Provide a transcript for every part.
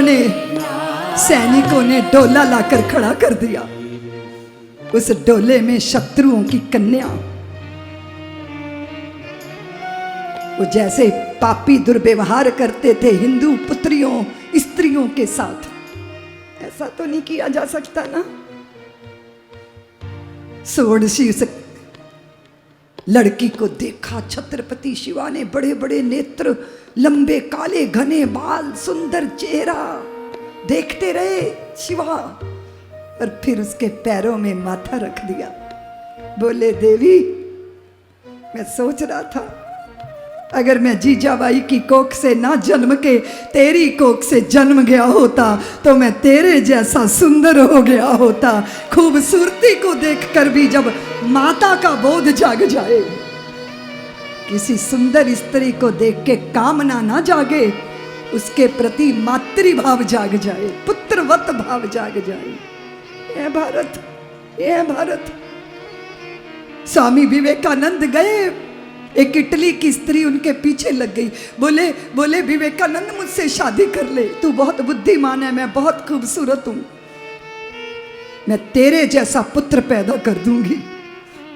सामने सैनिकों ने डोला लाकर खड़ा कर दिया। उस डोले में शत्रुओं की कन्या, वो जैसे पापी दुर्व्यवहार करते थे हिंदू पुत्रियों स्त्रियों के साथ, ऐसा तो नहीं किया जा सकता ना। षोडशी उस लड़की को देखा। छत्रपति शिवा ने बड़े बड़े नेत्र, लंबे काले घने बाल, सुंदर चेहरा, देखते रहे शिवा, और फिर उसके पैरों में माथा रख दिया। बोले देवी, मैं सोच रहा था अगर मैं जीजाबाई की कोख से ना जन्म के तेरी कोख से जन्म गया होता तो मैं तेरे जैसा सुंदर हो गया होता। खूबसूरती को देखकर भी जब माता का बोध जाग जाए, किसी सुंदर स्त्री को देख के कामना ना जागे, उसके प्रति मातृभाव जाग जाए, पुत्रवत भाव जाग जाए। ये भारत, ये भारत। स्वामी विवेकानंद गए, एक इटली की स्त्री उनके पीछे लग गई। बोले विवेकानंद, मुझसे शादी कर ले, तू बहुत बुद्धिमान है, मैं बहुत खूबसूरत हूं, मैं तेरे जैसा पुत्र पैदा कर दूंगी।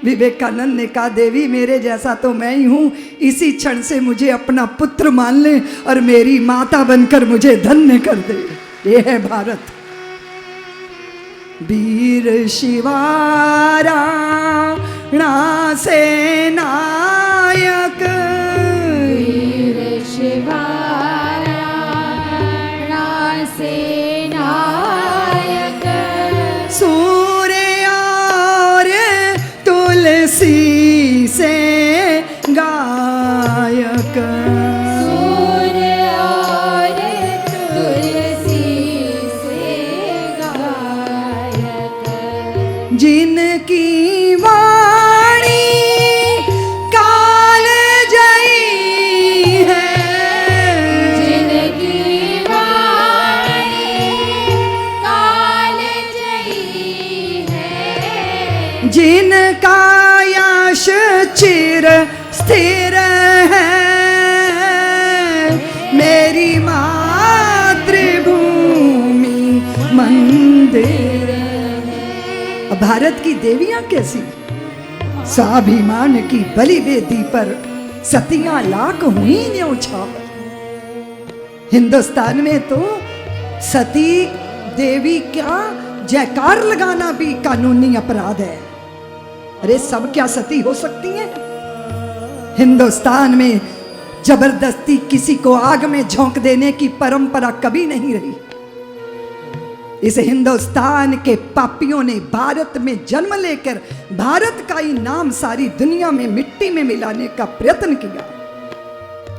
विवेकानंद ने कहा, देवी मेरे जैसा तो मैं ही हूं, इसी क्षण से मुझे अपना पुत्र मान ले और मेरी माता बनकर मुझे धन्य कर दे। ये है भारत। वीर शिवारा ना से नायक, वीर शिवारा ना से नायक, सूर्य और तुलसी से गायक, सूर्य और तुलसी से गायक, जिनकी जिनका यश चिर स्थिर है, मेरी मातृभूमि मंदिर। अब भारत की देवियां कैसी? स्वाभिमान की बलि वेदी पर सतियां लाख हुई न्योछावर। हिंदुस्तान में तो सती देवी क्या, जयकार लगाना भी कानूनी अपराध है। अरे सब क्या सती हो सकती हैं? हिंदुस्तान में जबरदस्ती किसी को आग में झोंक देने की परंपरा कभी नहीं रही। इस हिंदुस्तान के पापियों ने भारत में जन्म लेकर भारत का ही नाम सारी दुनिया में मिट्टी में मिलाने का प्रयत्न किया।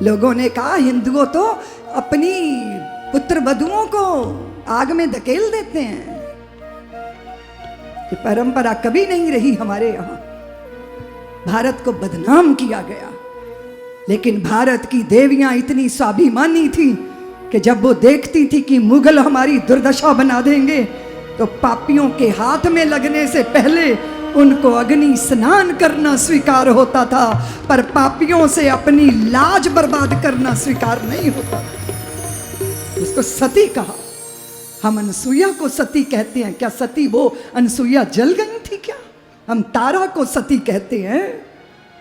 लोगों ने कहा हिंदुओं तो अपनी पुत्र वधुओं को आग में धकेल देते हैं। ये परंपरा कभी नहीं रही हमारे यहाँ। भारत को बदनाम किया गया, लेकिन भारत की देवियां इतनी स्वाभिमानी थी कि जब वो देखती थी कि मुगल हमारी दुर्दशा बना देंगे तो पापियों के हाथ में लगने से पहले उनको अग्नि स्नान करना स्वीकार होता था, पर पापियों से अपनी लाज बर्बाद करना स्वीकार नहीं होता। उसको सती कहा। हम अनसुईया को सती कहते हैं। क्या सती वो अनसुईया जल गई थी क्या? हम तारा को सती कहते हैं,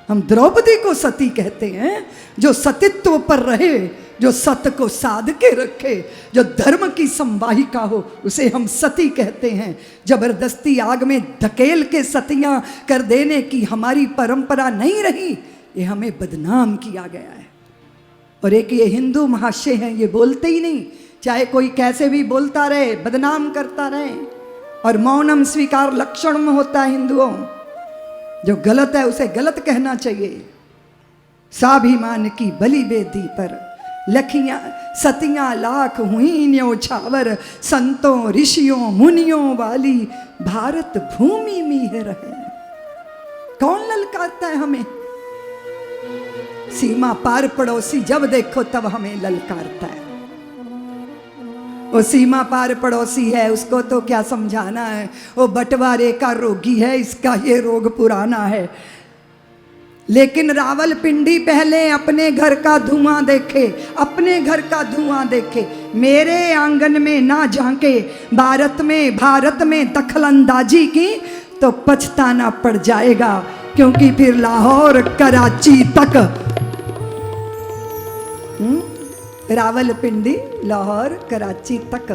हम द्रौपदी को सती कहते हैं। जो सतीत्व पर रहे, जो सत्य को साध के रखे, जो धर्म की संवाहिका हो, उसे हम सती कहते हैं। जबरदस्ती आग में धकेल के सतियां कर देने की हमारी परंपरा नहीं रही, ये हमें बदनाम किया गया है। और एक ये हिंदू महाशय हैं, ये बोलते ही नहीं, चाहे कोई कैसे भी बोलता रहे, बदनाम करता रहे। और मौनम स्वीकार लक्षण में होता है हिंदुओं। जो गलत है उसे गलत कहना चाहिए। स्वाभिमान की बलि वेदी पर लखियां सतियां लाख हुई न्योछावर, संतों ऋषियों मुनियों वाली भारत भूमि मीहर है। कौन ललकारता है हमें? सीमा पार पड़ोसी जब देखो तब हमें ललकारता है। वो सीमा पार पड़ोसी है, उसको तो क्या समझाना है। वो बंटवारे का रोगी है, इसका ये रोग पुराना है। लेकिन रावलपिंडी पहले अपने घर का धुआं देखे, अपने घर का धुआं देखे, मेरे आंगन में ना झांके। भारत में दखलंदाजी की तो पछताना पड़ जाएगा, क्योंकि फिर लाहौर कराची तक रावलपिंडी लाहौर कराची तक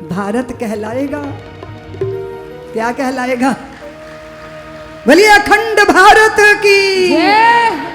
भारत कहलाएगा। क्या कहलाएगा? बोलिए अखंड भारत की जय।